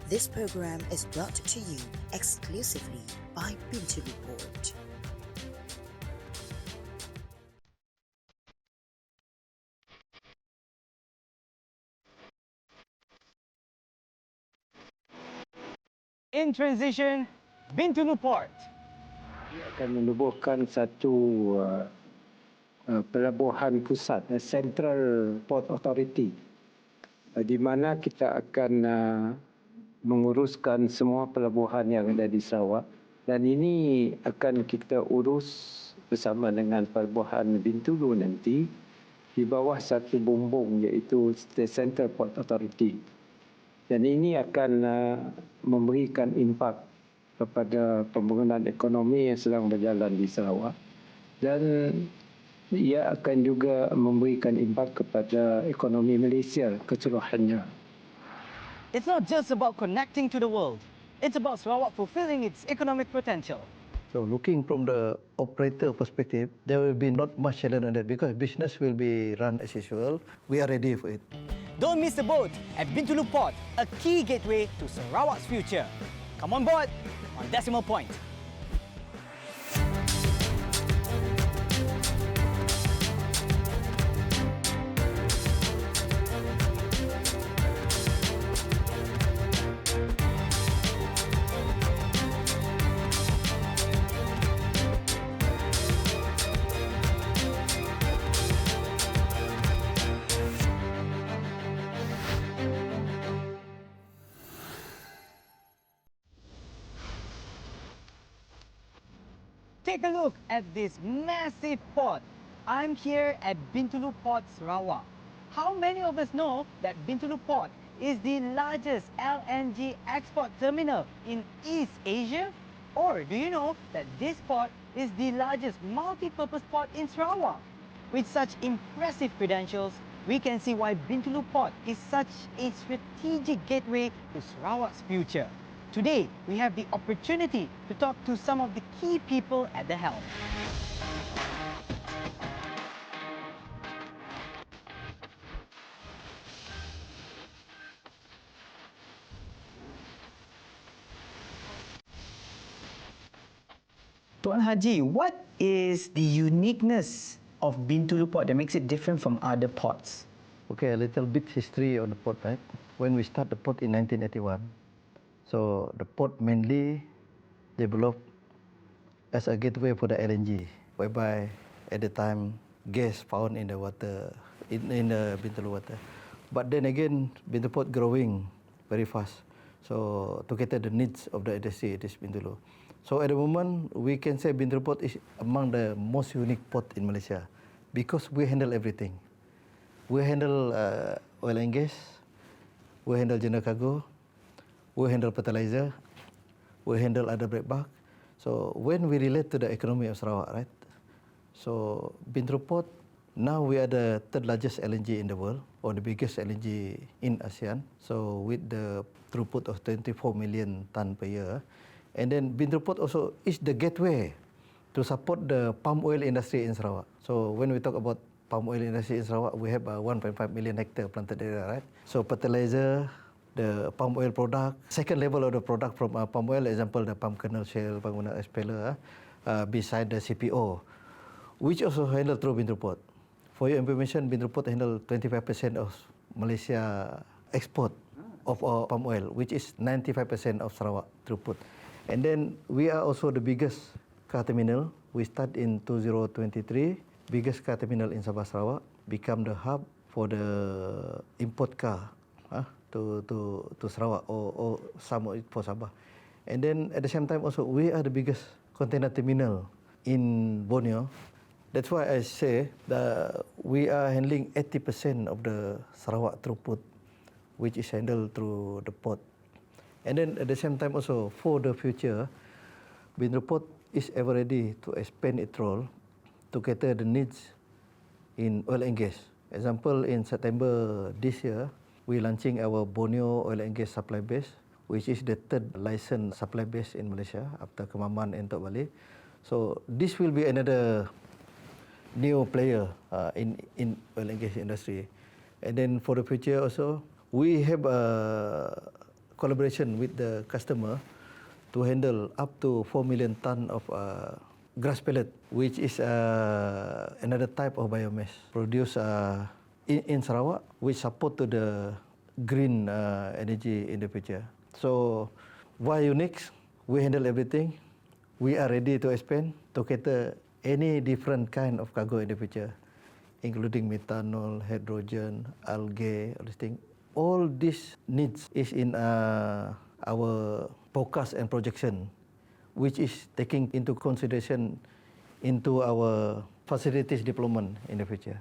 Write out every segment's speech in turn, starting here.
This program is brought to you exclusively by Bintulu Port. In transition, Bintulu Port. Akan menubuhkan satu pelabuhan pusat, Central Port Authority, di mana kita akan menguruskan semua pelabuhan yang ada di Sarawak, dan ini akan kita urus bersama dengan pelabuhan Bintulu nanti di bawah satu bumbung, iaitu Central Port Authority. Dan ini akan memberikan impak kepada pembangunan ekonomi yang sedang berjalan di Sarawak, dan ia akan juga memberikan impak kepada ekonomi Malaysia keseluruhannya. It's not just about connecting to the world. It's about Sarawak fulfilling its economic potential. So looking from the operator perspective, there will be not much challenge on that because business will be run as usual. We are ready for it. Don't miss the boat at Bintulu Port, a key gateway to Sarawak's future. Come on board on Decimal Point. Take a look at this massive port. I'm here at Bintulu Port, Sarawak. How many of us know that Bintulu Port is the largest LNG export terminal in East Asia? Or do you know that this port is the largest multi-purpose port in Sarawak? With such impressive credentials, we can see why Bintulu Port is such a strategic gateway to Sarawak's future. Today, we have the opportunity to talk to some of the key people at the helm. Tuan Haji, what is the uniqueness of Bintulu Port that makes it different from other ports? Okay, a little bit history on the port, right? When we start the port in 1981, so the port mainly developed as a gateway for the LNG, whereby at the time gas found in the water, in the Bintulu water. But then again, Bintulu Port growing very fast. So to cater the needs of the industry, it is Bintulu. So at the moment, we can say Bintulu Port is among the most unique port in Malaysia because we handle everything. We handle oil and gas, we handle general cargo, we handle fertilizer, we handle other breakbulk. So when we relate to the economy of Sarawak, right? So Bintulu Port, now we are the third largest LNG in the world, or the biggest LNG in ASEAN. So with the throughput of 24 million ton per year. And then Bintulu Port also is the gateway to support the palm oil industry in Sarawak. So when we talk about palm oil industry in Sarawak, we have 1.5 million hectare planted area, right? So fertilizer, the palm oil product, second level of the product from palm oil, example the palm kernel shell, bangunan expeller, beside the CPO, which also handled through Bintulu Port. For your information, Bintulu Port handle 25% of Malaysia export of palm oil, which is 95% of Sarawak throughput. And then we are also the biggest car terminal. We start in 2023, biggest car terminal in Sabah Sarawak, become the hub for the import car to Sarawak or some of it for Sabah. And then at the same time also, we are the biggest container terminal in Borneo. That's why I say that we are handling 80% of the Sarawak throughput, which is handled through the port. And then at the same time also, for the future, Bintulu Port is ever ready to expand its role to cater the needs in oil and gas. Example, in September this year, we launching our Borneo oil and gas supply base, which is the third licensed supply base in Malaysia after Kemaman and Tok Bali. So this will be another new player in oil and gas industry. And then for the future also, we have collaboration with the customer to handle up to 4 million ton of grass pellet, which is another type of biomass produced in Sarawak, which support to the green energy in the future. So, why Unix? We handle everything. We are ready to expand to cater any different kind of cargo in the future, including methanol, hydrogen, algae, all these things. All these needs is in our forecast and projection, which is taking into consideration into our facilities deployment in the future.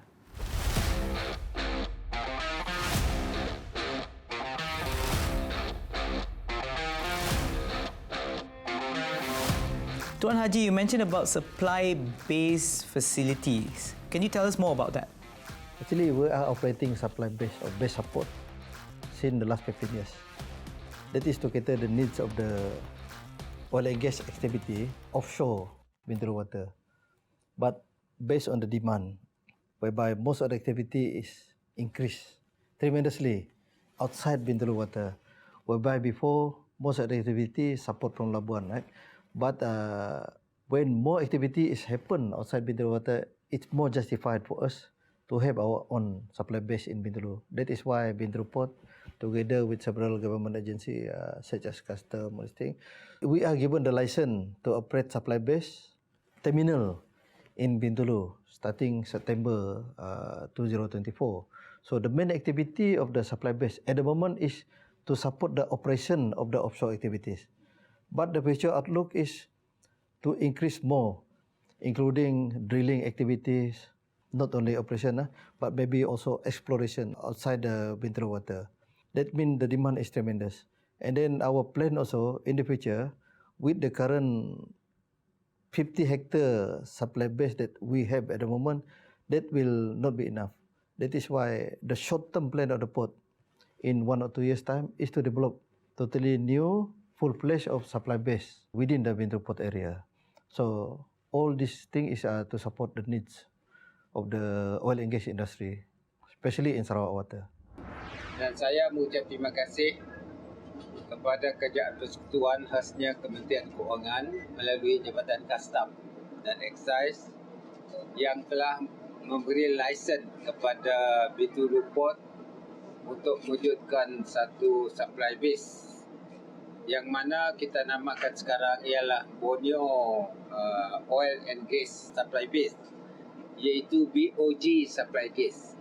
Tuan Haji, you mentioned about supply-based facilities. Can you tell us more about that? Actually, we are operating supply-based or base support since the last 15 years. That is to cater the needs of the oil and gas activity offshore Bintulu water. But based on the demand, whereby most of the activity is increased tremendously outside Bintulu water, whereby before most of the activity support from Labuan, right? But when more activity is happen outside Bintulu water, it's more justified for us to have our own supply base in Bintulu. That is why Bintulu Port, together with several government agencies such as Custom, we are given the license to operate supply base terminal in Bintulu starting September 2024. So the main activity of the supply base at the moment is to support the operation of the offshore activities. But the future outlook is to increase more, including drilling activities, not only operation, but maybe also exploration outside the Bintulu water. That means the demand is tremendous. And then our plan also in the future, with the current 50-hectare supply base that we have at the moment, that will not be enough. That is why the short-term plan of the port in 1 or 2 years' time is to develop totally new full-fledged of supply base within the Bintulu Port area. So all these things is to support the needs of the oil and gas industry, especially in Sarawak water. Dan saya mengucap terima kasih kepada Kerajaan Persekutuan khasnya Kementerian Keuangan melalui Jabatan Kastam dan Excise yang telah memberi lesen kepada Bintulu Port untuk mewujudkan satu supply base yang mana kita namakan sekarang ialah Borneo Oil and Gas Supply Base, iaitu BOG Supply Gas.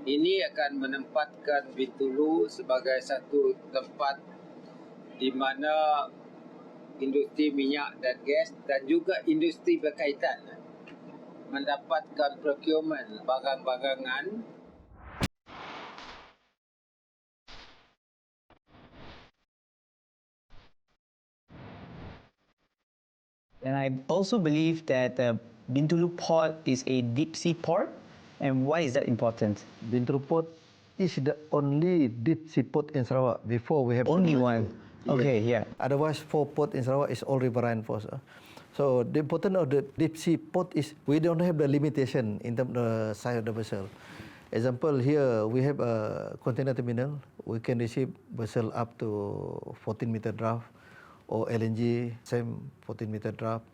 Ini akan menempatkan Bintulu sebagai satu tempat di mana industri minyak dan gas dan juga industri berkaitan mendapatkan procurement barang-barangan. And I also believe that Bintulu Port is a deep sea port. And why is that important? Bintulu Port is the only deep sea port in Sarawak. Before we have Only one. Okay, yeah. Otherwise, 4 ports in Sarawak is all riverine for us. So the importance of the deep sea port is we don't have the limitation in terms of the size of the vessel. Example, here we have a container terminal. We can receive vessel up to 14-meter draft, or LNG, same 14-meter draft.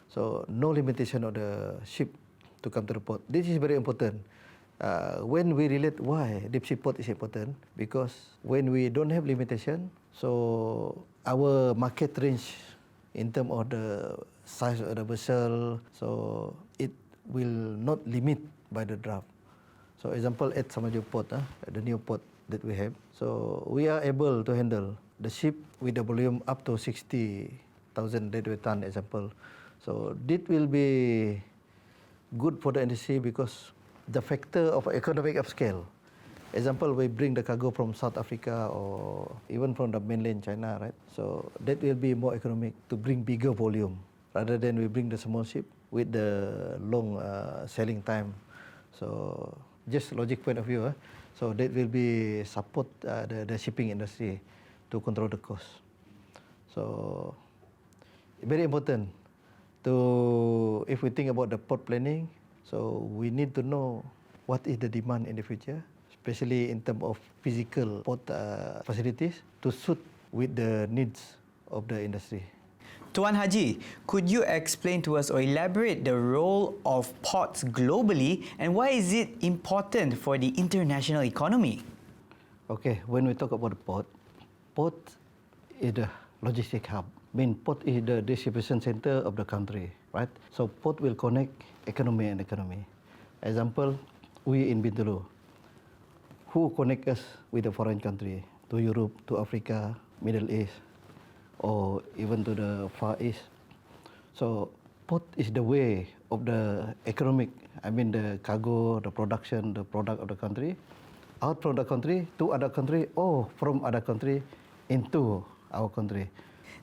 So no limitation of the ship to come to the port. This is very important. When we relate why deep sea port is important, because when we don't have limitation, so our market range in terms of the size of the vessel, so it will not limit by the draft. So example at Samaju Port, the new port that we have, so we are able to handle the ship with the volume up to 60,000 deadweight ton, example. So this will be good for the industry because the factor of economic of scale. Example, we bring the cargo from South Africa or even from the mainland China, right? So that will be more economic to bring bigger volume rather than we bring the small ship with the long sailing time. So just logic point of view, so that will be support the shipping industry to control the cost. So very important to, if we think about the port planning, so we need to know what is the demand in the future, especially in terms of physical port facilities to suit with the needs of the industry. Tuan Haji, could you explain to us or elaborate the role of ports globally and why is it important for the international economy? Okay, when we talk about the port is the logistic hub. Port is the distribution center of the country, right? So port will connect economy and economy. Example, we in Bintulu, who connect us with a foreign country, to Europe, to Africa, Middle East, or even to the Far East. So port is the way of the economic, the cargo, the production, the product of the country, out from the country to other country or from other country into our country.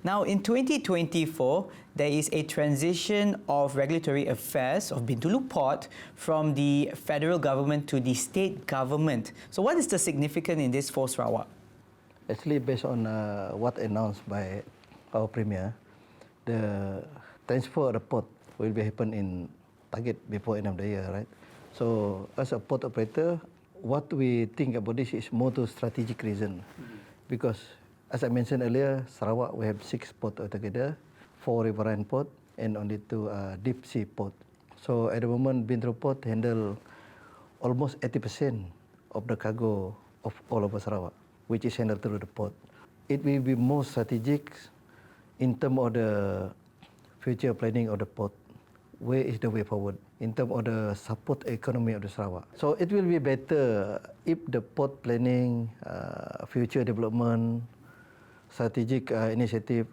Now, in 2024, there is a transition of regulatory affairs of Bintulu Port from the federal government to the state government. So what is the significance in this for Sarawak? Actually, based on what announced by our Premier, the transfer of the port will be happen in target before end of the year, right? So, as a port operator, what we think about this is more to strategic reason, because as I mentioned earlier, Sarawak we have 6 ports altogether, 4 riverine port and only 2 deep sea port. So at the moment, Bintulu Port handle almost 80% of the cargo of all over Sarawak, which is handled through the port. It will be more strategic in terms of the future planning of the port. Where is the way forward in terms of the support economy of the Sarawak? So it will be better if the port planning, future development, strategic initiative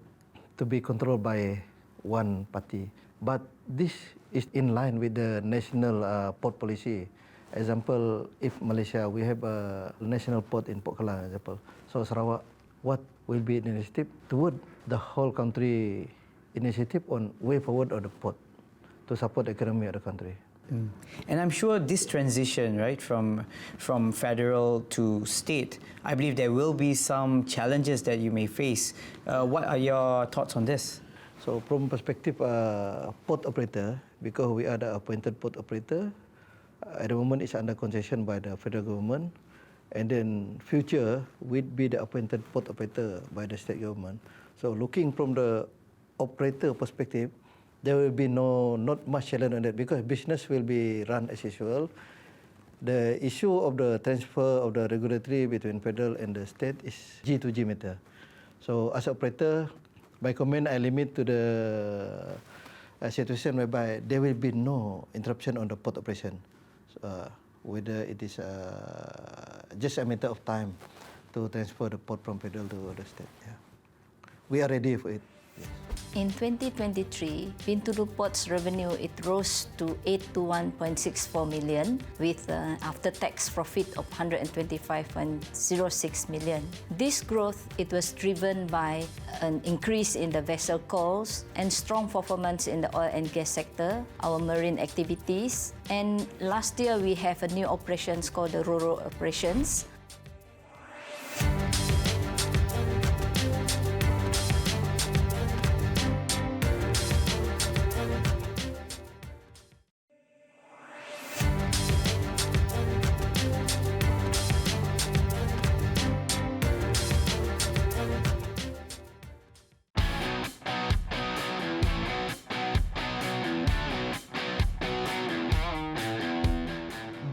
to be controlled by one party. But this is in line with the national port policy. Example, if Malaysia, we have a national port in Port Klang, example. So Sarawak, what will be the initiative toward the whole country initiative on way forward of the port to support the economy of the country. And I'm sure this transition, right, from federal to state, I believe there will be some challenges that you may face. What are your thoughts on this? So from perspective port operator, because we are the appointed port operator, at the moment it's under concession by the federal government, and then future will be the appointed port operator by the state government. So looking from the operator perspective, there will be not much challenge on that because business will be run as usual. The issue of the transfer of the regulatory between federal and the state is G to G matter. So as an operator, by comment I limit to the situation whereby there will be no interruption on the port operation. Whether it is just a matter of time to transfer the port from federal to the state. Yeah. We are ready for it. Yes. In 2023, Bintulu Port's revenue it rose to 821.64 million with after-tax profit of 125.06 million. This growth it was driven by an increase in the vessel calls and strong performance in the oil and gas sector, our marine activities, and last year we have a new operations called the Ro-Ro operations.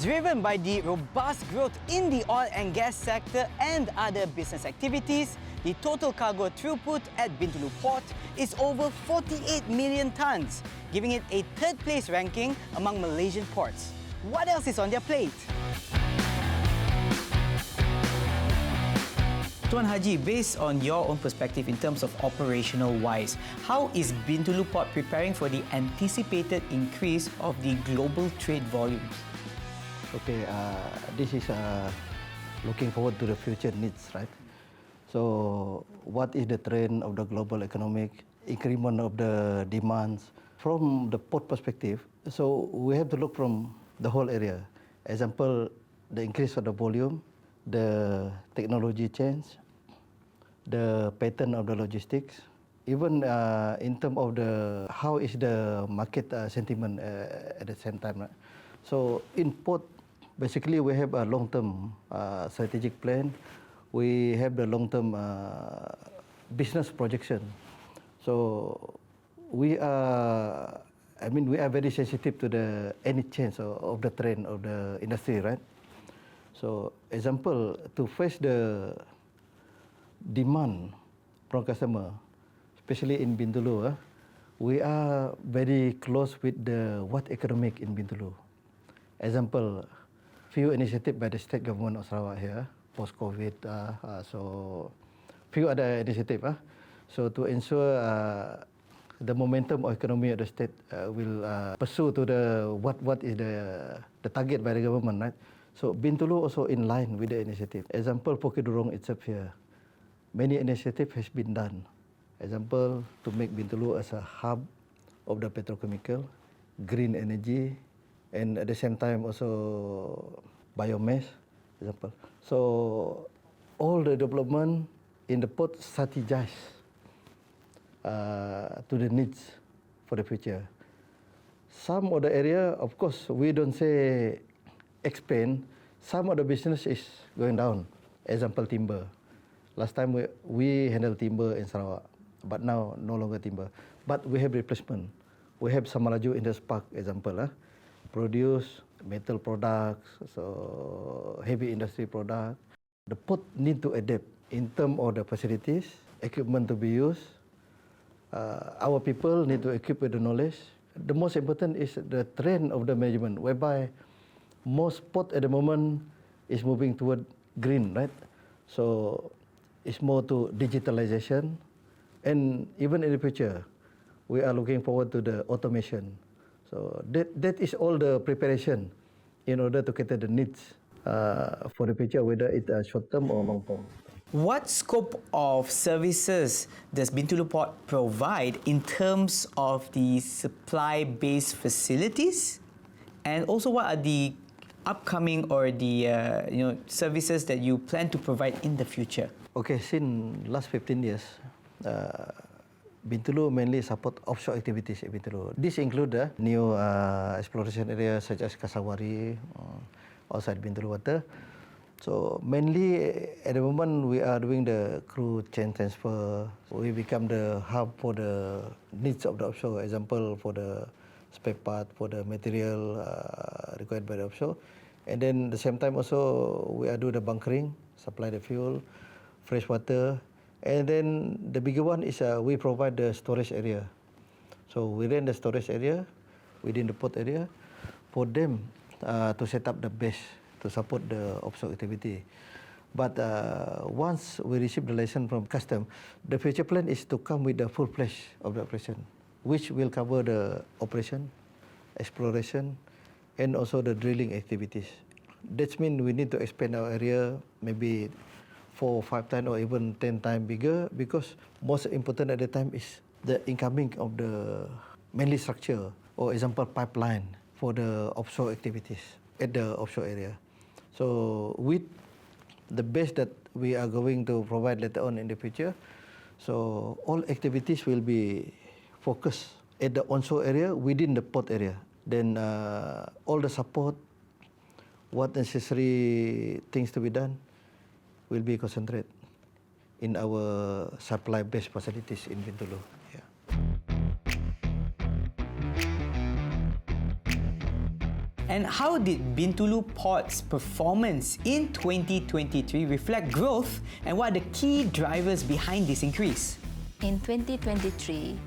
Driven by the robust growth in the oil and gas sector and other business activities, the total cargo throughput at Bintulu Port is over 48 million tons, giving it a third-place ranking among Malaysian ports. What else is on their plate? Tuan Haji, based on your own perspective in terms of operational-wise, how is Bintulu Port preparing for the anticipated increase of the global trade volumes? Okay, this is looking forward to the future needs, right? So, what is the trend of the global economic increment of the demands from the port perspective? So, we have to look from the whole area. Example, the increase of the volume, the technology change, the pattern of the logistics, even in terms of the how is the market sentiment at the same time. Right? So, in port, basically, we have a long-term strategic plan. We have the long-term business projection. So we are, we are very sensitive to any change of the trend of the industry, right? So example, to face the demand from customer, especially in Bintulu, we are very close with the what economic in Bintulu. Example, few initiatives by the state government of Sarawak here, post-COVID, so few other initiatives. So to ensure the momentum of economy of the state will pursue to the what is the target by the government, right? So Bintulu also in line with the initiative. Example, Pokidurong itself here, many initiatives has been done. Example, to make Bintulu as a hub of the petrochemical, green energy, and at the same time also biomass, example. So all the development in the port strategize to the needs for the future. Some of the area, of course, we don't say expand. Some of the business is going down. Example, timber. Last time we handle timber in Sarawak, but now no longer timber. But we have replacement. We have Samalaju Industry Park, example, produce metal products, so heavy industry products. The port need to adapt in terms of the facilities, equipment to be used. Our people need to equip with the knowledge. The most important is the trend of the management, whereby most port at the moment is moving toward green, right? So it's more to digitalization, and even in the future, we are looking forward to the automation. So that is all the preparation in order to cater the needs for the future, whether it's short term or long term. What scope of services does Bintulu Port provide in terms of the supply-based facilities, and also what are the upcoming or the services that you plan to provide in the future? Okay, since last 15 years, Bintulu mainly support offshore activities at Bintulu. This include new exploration areas such as Kasawari, outside Bintulu water. So mainly at the moment we are doing the crew chain transfer. We become the hub for the needs of the offshore. Example, for the spare part, for the material required by the offshore. And then at the same time also we are doing the bunkering, supply the fuel, fresh water. And then the bigger one is we provide the storage area. So we rent the storage area within the port area for them to set up the base to support the offshore activity. But once we receive the license from custom, the future plan is to come with the full fledged of the operation, which will cover the operation, exploration, and also the drilling activities. That means we need to expand our area maybe 4 or 5 times or even 10 times bigger, because most important at the time is the incoming of the mainly structure, or example pipeline for the offshore activities at the offshore area. So with the base that we are going to provide later on in the future, so all activities will be focused at the onshore area within the port area. Then all the support, what necessary things to be done, will be concentrated in our supply-based facilities in Bintulu. Yeah. And how did Bintulu Port's performance in 2023 reflect growth, and what are the key drivers behind this increase? In 2023,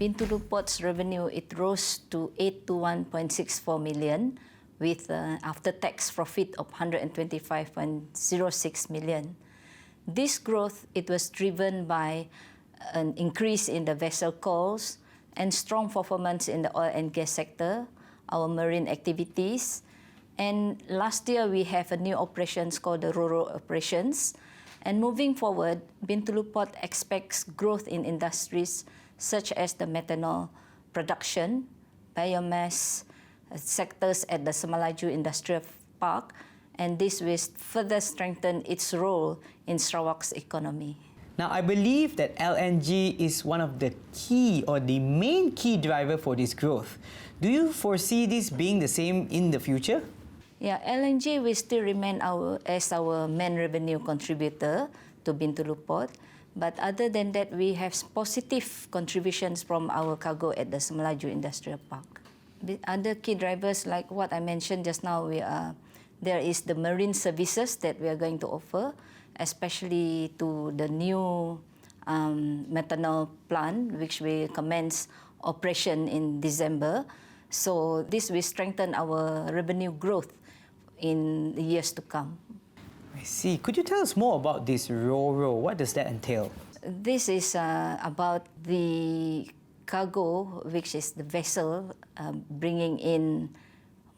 Bintulu Port's revenue, it rose to 81.64 million with after-tax profit of 125.06 million. This growth, it was driven by an increase in the vessel calls and strong performance in the oil and gas sector, our marine activities. And last year, we have a new operations called the RoRo operations. And moving forward, Bintulu Port expects growth in industries such as the methanol production, biomass sectors at the Samalaju Industrial Park, and this will further strengthen its role in Sarawak's economy. Now, I believe that LNG is one of the key or the main key driver for this growth. Do you foresee this being the same in the future? Yeah, LNG will still remain as our main revenue contributor to Bintulu Port. But other than that, we have positive contributions from our cargo at the Semelaju Industrial Park. The other key drivers, like what I mentioned just now, there is the marine services that we are going to offer, especially to the new methanol plant, which will commence operation in December. So this will strengthen our revenue growth in the years to come. I see. Could you tell us more about this Ro-Ro? What does that entail? This is about the cargo, which is the vessel bringing in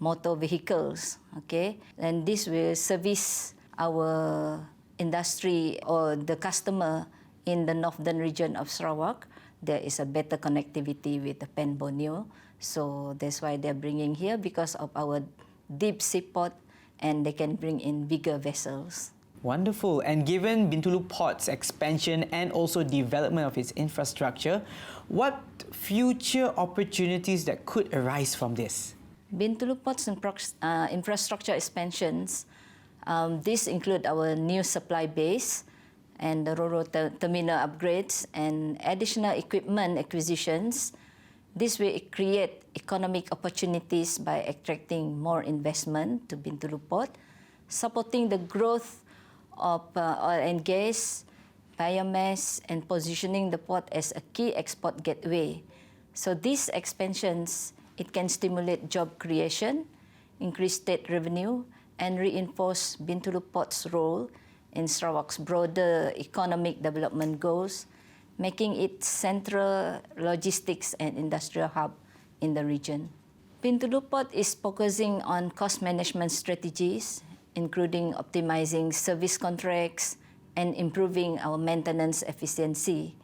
motor vehicles, okay? And this will service our industry or the customer in the northern region of Sarawak. There is a better connectivity with the Pen Borneo. So that's why they're bringing here, because of our deep sea port, and they can bring in bigger vessels. Wonderful. And given Bintulu Port's expansion and also development of its infrastructure, what future opportunities that could arise from this? Bintulu Port's infrastructure expansions, these include our new supply base and the Ro-Ro terminal upgrades and additional equipment acquisitions. This will create economic opportunities by attracting more investment to Bintulu Port, supporting the growth of oil and gas, biomass, and positioning the port as a key export gateway. So these expansions, it can stimulate job creation, increase state revenue, and reinforce Bintulu Port's role in Sarawak's broader economic development goals, making it central logistics and industrial hub in the region. Bintulu Port is focusing on cost management strategies, including optimizing service contracts and improving our maintenance efficiency.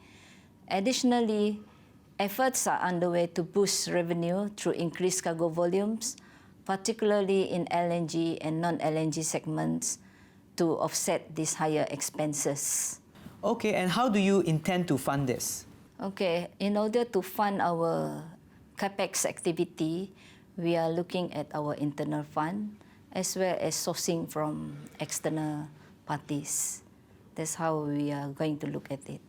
Additionally, efforts are underway to boost revenue through increased cargo volumes, particularly in LNG and non-LNG segments, to offset these higher expenses. Okay, and how do you intend to fund this? Okay, in order to fund our capex activity, we are looking at our internal fund as well as sourcing from external parties. That's how we are going to look at it.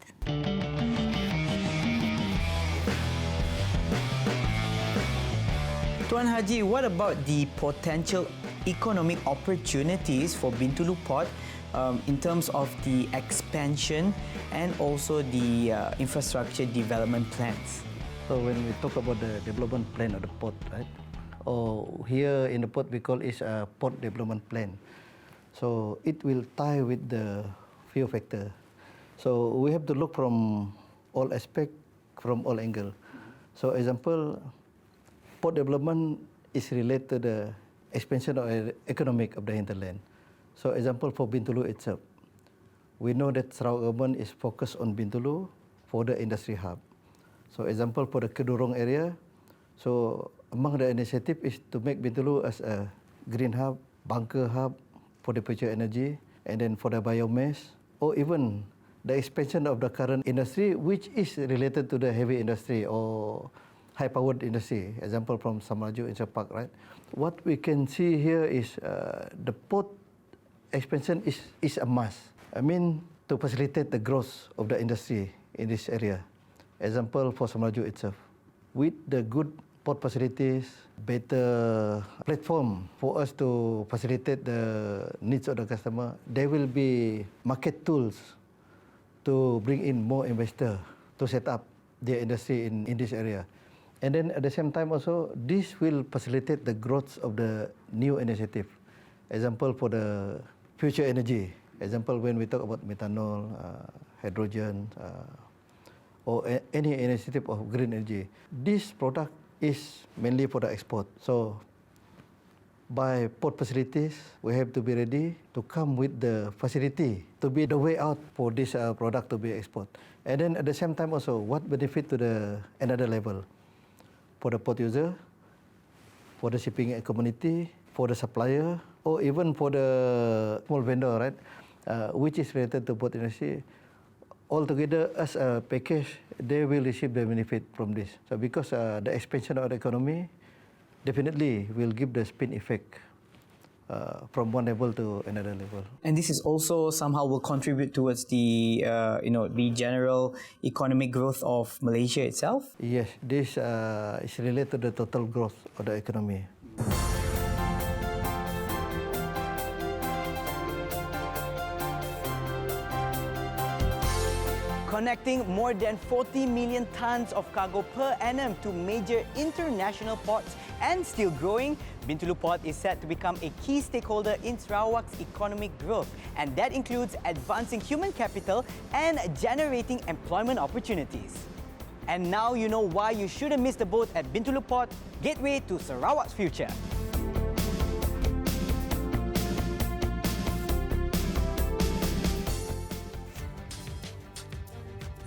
Tuan Haji, what about the potential economic opportunities for Bintulu Port in terms of the expansion and also the infrastructure development plans? So when we talk about the development plan of the port, right? Or here in the port we call it a port development plan. So it will tie with the few factors. So we have to look from all aspects, from all angles. So example, port development is related to the expansion of economic of the hinterland. So example for Bintulu itself, we know that Sarawak government is focused on Bintulu for the industry hub. So example for the Kedurong area, so among the initiative is to make Bintulu as a green hub, bunker hub for the future energy, and then for the biomass, or even the expansion of the current industry, which is related to the heavy industry or high-powered industry. Example from Semelaju Industrial Park, right? What we can see here is the port expansion is a must. I mean, to facilitate the growth of the industry in this area. Example for Semelaju itself. With the good port facilities, better platform for us to facilitate the needs of the customer, there will be market tools to bring in more investors to set up their industry in this area. And then at the same time also, this will facilitate the growth of the new initiative. Example for the future energy. Example when we talk about methanol, hydrogen, or any initiative of green energy. This product is mainly for the export. So by port facilities, we have to be ready to come with the facility to be the way out for this product to be export. And then at the same time also, what benefit to the another level? For the port user, for the shipping community, for the supplier, or even for the small vendor, right? Which is related to port industry. Altogether, as a package, they will receive the benefit from this. So because the expansion of the economy definitely will give the spin effect from one level to another level. And this is also somehow will contribute towards the the general economic growth of Malaysia itself. Yes, this is related to the total growth of the economy. Connecting more than 40 million tons of cargo per annum to major international ports and still growing, Bintulu Port is set to become a key stakeholder in Sarawak's economic growth, and that includes advancing human capital and generating employment opportunities. And now you know why you shouldn't miss the boat at Bintulu Port, gateway to Sarawak's future.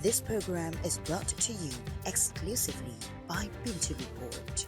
This program is brought to you exclusively by Bintulu Port.